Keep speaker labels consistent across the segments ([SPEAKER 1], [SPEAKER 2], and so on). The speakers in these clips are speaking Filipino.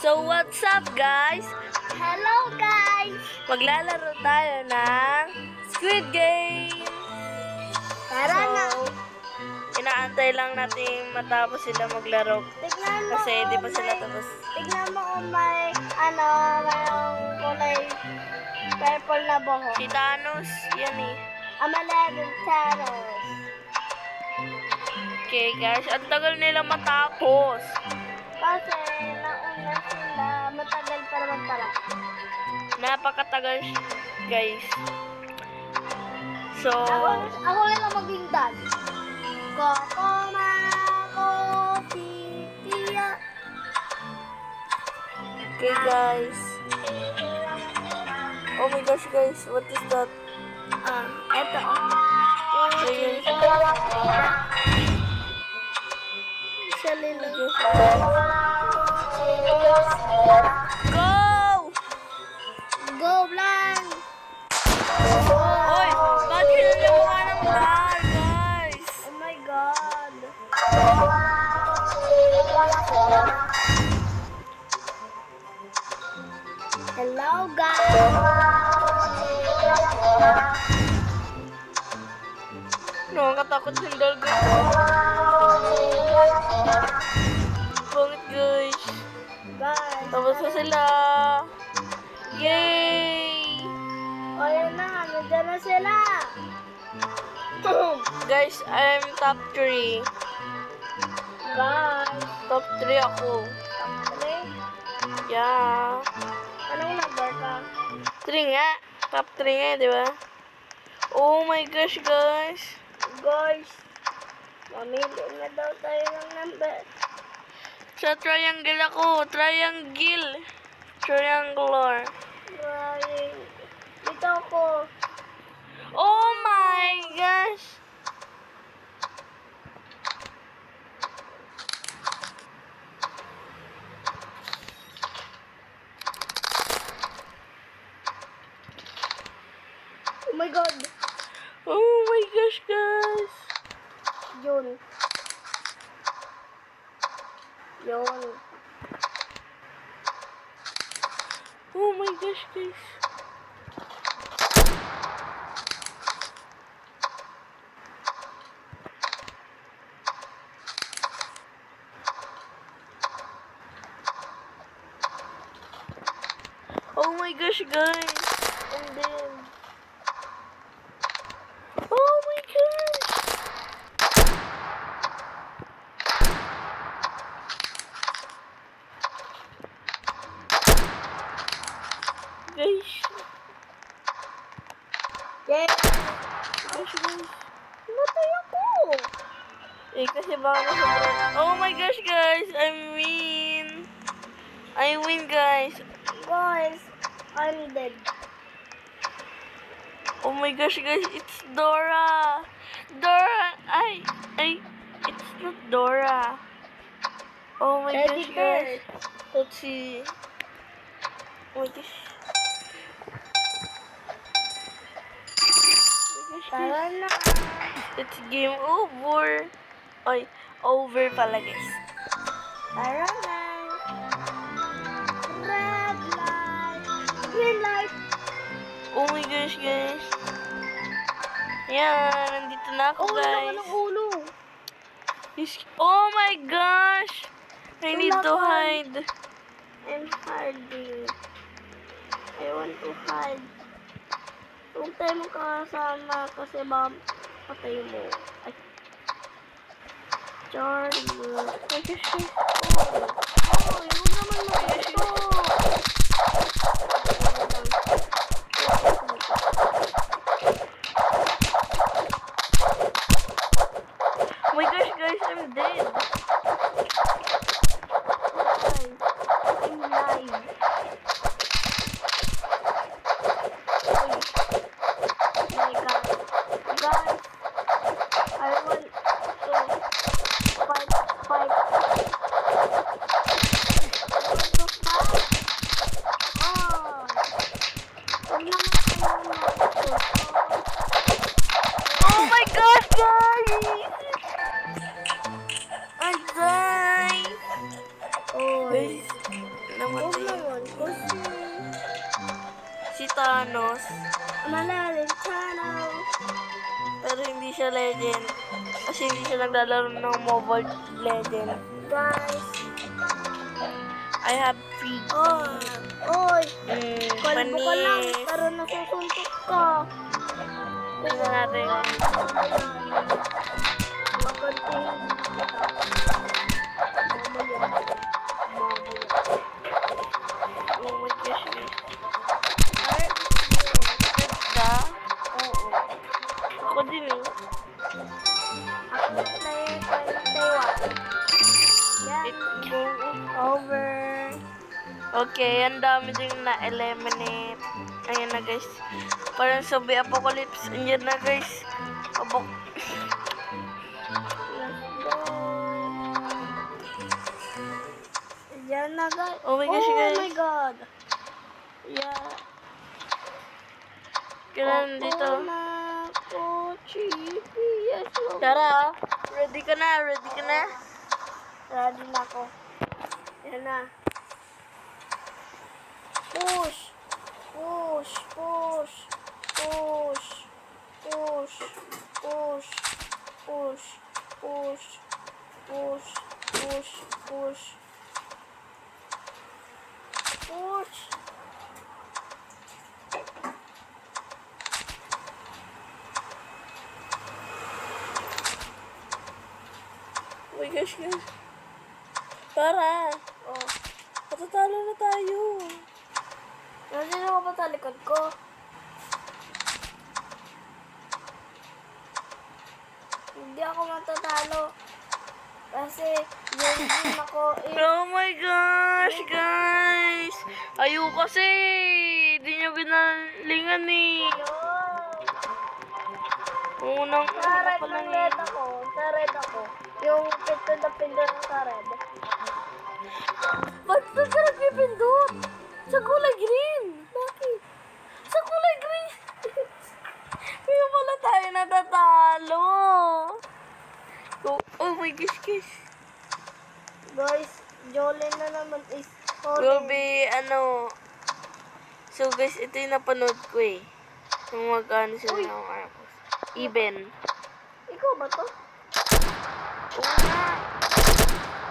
[SPEAKER 1] So what's up guys?
[SPEAKER 2] Hello guys!
[SPEAKER 1] Maglalaro tayo ng Squid Game!
[SPEAKER 2] Tara na!
[SPEAKER 1] Inaantay lang natin matapos sila maglaro.
[SPEAKER 2] Tignan mo
[SPEAKER 1] Kasi di pa
[SPEAKER 2] kung
[SPEAKER 1] sila
[SPEAKER 2] may-
[SPEAKER 1] tapos.
[SPEAKER 2] Tignan mo kung may mayroong kulay purple na buhok.
[SPEAKER 1] Si Thanos, yan eh.
[SPEAKER 2] Amalagong Thanos.
[SPEAKER 1] Okay guys, ang tagal nila matapos.
[SPEAKER 2] Kasi nauna sila, matagal pa naman talaga.
[SPEAKER 1] Napakatagal guys. So,
[SPEAKER 2] Ako na lang maging dad. Kokoma, Tiya.
[SPEAKER 1] okay guys. Oh my gosh guys, what is that?
[SPEAKER 2] Eto.
[SPEAKER 1] Ayun.
[SPEAKER 2] Isa lilo.
[SPEAKER 1] Go!
[SPEAKER 2] Go, Blanc!
[SPEAKER 1] Oy, ba't kinalawa ng bar, guys?
[SPEAKER 2] Oh my God. Hello, guys.
[SPEAKER 1] Nakakatakot yung dog, guys. Bakit, guys?
[SPEAKER 2] Guys.
[SPEAKER 1] Tapos na sila. Yay!
[SPEAKER 2] O yun na, nandiyan na sila.
[SPEAKER 1] Guys, I'm top 3.
[SPEAKER 2] Guys.
[SPEAKER 1] Top 3 ako.
[SPEAKER 2] Okay.
[SPEAKER 1] Yeah.
[SPEAKER 2] Anong number ka?
[SPEAKER 1] 3 nga. Top 3 nga, di ba? Oh my gosh, guys.
[SPEAKER 2] Guys. Mamili na daw tayo ng number.
[SPEAKER 1] Sa triangle ako. Triangle. Triangular.
[SPEAKER 2] Guys. Dito ako.
[SPEAKER 1] Oh my gosh.
[SPEAKER 2] Oh my God.
[SPEAKER 1] Oh my gosh, guys.
[SPEAKER 2] Yun. Yun.
[SPEAKER 1] Oh my gosh, guys. Oh my gosh, guys. And then... Oh my gosh. Guys.
[SPEAKER 2] Yeah.
[SPEAKER 1] Gosh, guys.
[SPEAKER 2] Matay ako.
[SPEAKER 1] Eh, kasi baka nasa... Oh my gosh, guys. I win, guys.
[SPEAKER 2] Guys, I'm dead.
[SPEAKER 1] Oh my gosh, guys. It's Dora. Dora. It's not Dora. Oh my
[SPEAKER 2] Teddy
[SPEAKER 1] gosh,
[SPEAKER 2] bear.
[SPEAKER 1] guys. Let's see. Oh my gosh.
[SPEAKER 2] Tara na.
[SPEAKER 1] It's game over. Ay, over pala, guys.
[SPEAKER 2] Tara na. Red light. Green light.
[SPEAKER 1] Oh my gosh, guys. Yan, nandito na ako,
[SPEAKER 2] Oh, naman
[SPEAKER 1] guys.
[SPEAKER 2] ang ulo.
[SPEAKER 1] Oh my gosh. I need to hide.
[SPEAKER 2] I'm hiding. I want to hide. Huwag tayo magkakasama kasi patay mo. Ay. Charlie.
[SPEAKER 1] Ay, gosh, guys.
[SPEAKER 2] Oh, huwag naman mag-ito.
[SPEAKER 1] Oh my gosh, guys, I'm dead.
[SPEAKER 2] I'm live. Oh my God. Guys, I want to fight.
[SPEAKER 1] Oh my gosh, guys! I died! Thanos.
[SPEAKER 2] Malalim Thanos.
[SPEAKER 1] Pero hindi siya legend. Kasi hindi siya naglalaro ng Mobile Legend.
[SPEAKER 2] Guys.
[SPEAKER 1] I have three.
[SPEAKER 2] Oy.
[SPEAKER 1] Pani.
[SPEAKER 2] Kalbo ka lang. Pero nasusuntok ka.
[SPEAKER 1] Tingnan natin.
[SPEAKER 2] Maganting.
[SPEAKER 1] Oh my gosh, guys. Ganda? Oo. Ako din eh.
[SPEAKER 2] Ako na yung 21. Yan. Over.
[SPEAKER 1] Okay, ang dami din na-eliminate. Ayan na guys. Parang zombie apocalypse. Andiyan na guys.
[SPEAKER 2] Yan na guys.
[SPEAKER 1] Oh my gosh, guys.
[SPEAKER 2] Oh my god. Yeah.
[SPEAKER 1] Kailan dito?
[SPEAKER 2] Yes,
[SPEAKER 1] Tara, ready ka na, ready ka na.
[SPEAKER 2] ready na ako. Yan na. Push. Push. Push. Push. Push. Push. Push. Push. Push. Push. Push. Push.
[SPEAKER 1] Oh my gosh, guys. Tara.
[SPEAKER 2] Oh.
[SPEAKER 1] Matatalo na tayo.
[SPEAKER 2] Nandito ka ba sa likod ko? Hindi ako matatalo. Kasi yung ako
[SPEAKER 1] Oh my gosh, guys. Ayaw kasi. Hindi nyo ginalingan eh. Unang
[SPEAKER 2] sa red
[SPEAKER 1] pa lang
[SPEAKER 2] ng
[SPEAKER 1] eh.
[SPEAKER 2] red ako. Sa red ako. Yung pindot na pindot sa red. Ba't saan ka nagpipindot? Sa kulay green. Bakit? Sa kulay green.
[SPEAKER 1] Kaya pala tayo natatalo. Oh my gosh, guys.
[SPEAKER 2] Guys, Jolene na naman is
[SPEAKER 1] Will be, ano. So guys, ito yung napanood ko eh. Yung magkano sila
[SPEAKER 2] Uy.
[SPEAKER 1] ng Arcos. Even.
[SPEAKER 2] Ikaw ba to?
[SPEAKER 1] Oo nga.
[SPEAKER 2] 2,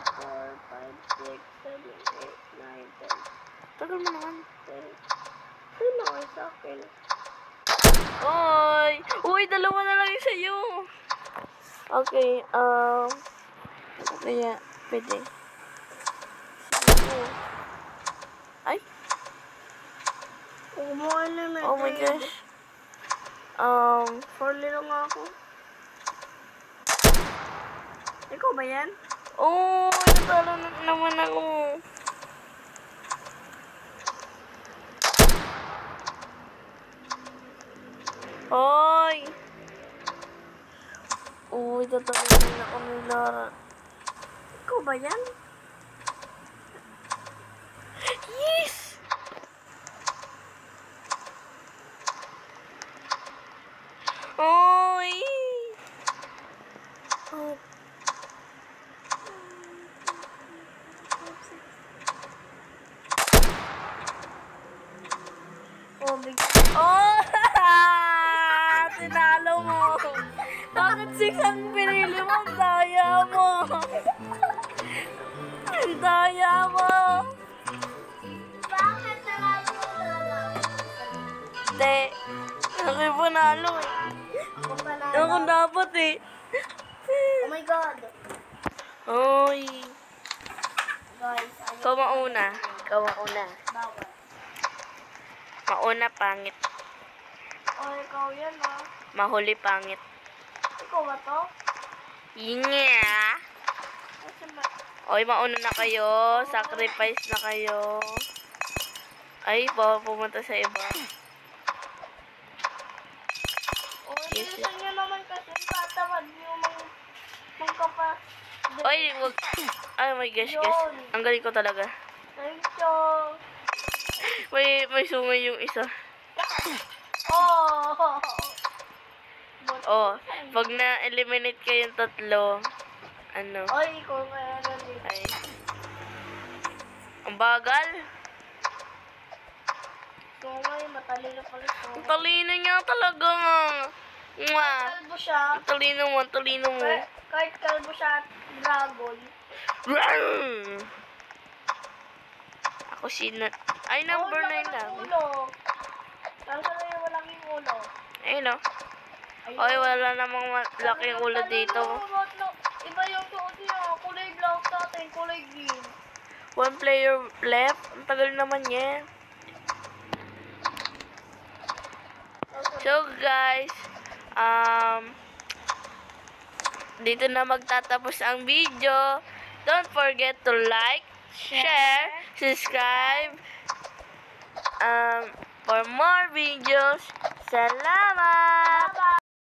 [SPEAKER 2] 3, 4, 5, 6, 7, 8, 9, 10.
[SPEAKER 1] Tagal mo naman.
[SPEAKER 2] Ito na kayo sa akin.
[SPEAKER 1] Oy! Uy, dalawa na lang yung sa'yo. Okay, kaya, pwede. Ay!
[SPEAKER 2] Umualimented.
[SPEAKER 1] Oh my gosh.
[SPEAKER 2] 4 lang ako. Ikaw ba yan?
[SPEAKER 1] Oh, natalo na naman ako. Hoy! Uy, tatanggalin ako ni Lara.
[SPEAKER 2] Ikaw ba yan?
[SPEAKER 1] Yes! Oy!
[SPEAKER 2] Oh. Oh, big.
[SPEAKER 1] Oh! Tinalo mo! Bakit 6 ang pinili mo? Ang daya mo! Ang daya mo!
[SPEAKER 2] Bakit nalalo mo na?
[SPEAKER 1] Hindi. Ako yung panalo eh.
[SPEAKER 2] Ako panalo.
[SPEAKER 1] Ako dapat eh.
[SPEAKER 2] Oh my God.
[SPEAKER 1] Oy!
[SPEAKER 2] Guys,
[SPEAKER 1] Ikaw mauna. Ikaw mauna.
[SPEAKER 2] bawal.
[SPEAKER 1] Mauna pangit.
[SPEAKER 2] Oh, ikaw yan ah.
[SPEAKER 1] Mahuli pangit.
[SPEAKER 2] Ikaw ba to?
[SPEAKER 1] Inya!
[SPEAKER 2] Kasi ba?
[SPEAKER 1] Oy, mauna na kayo. Sacrifice na kayo. Ay, bawal pumunta sa iba.
[SPEAKER 2] Oh, bilisan nyo naman kasi tatawad nyo mangkapa.
[SPEAKER 1] Oy, wag. Ay, my gosh, guys. Ang galing ko talaga.
[SPEAKER 2] Thank you.
[SPEAKER 1] May sungay yung isa.
[SPEAKER 2] Oh!
[SPEAKER 1] Oh, pag na-eliminate kayong tatlo, ano,
[SPEAKER 2] Oy, ikaw kaya ganun.
[SPEAKER 1] ay, ang bagal.
[SPEAKER 2] Oo nga, matalino pala siya.
[SPEAKER 1] Ang talino niya talaga nga. Mwah.
[SPEAKER 2] Kalbo siya.
[SPEAKER 1] Ang talino mo, ang talino mo.
[SPEAKER 2] Kahit kalbo siya at dragon.
[SPEAKER 1] Rawr! Ako sino? Ay, number 9 lang.
[SPEAKER 2] Ulo. Saan na yung walang yung ulo?
[SPEAKER 1] Ayun o. Ay, wala namang laking ulo dito.
[SPEAKER 2] Iba yung suot niya. Kulay blouse natin, kulay green.
[SPEAKER 1] One player left. Ang tagal naman yan. So guys, dito na magtatapos ang video. Don't forget to like, share, subscribe, for more videos. Salamat!
[SPEAKER 2] Bye-bye!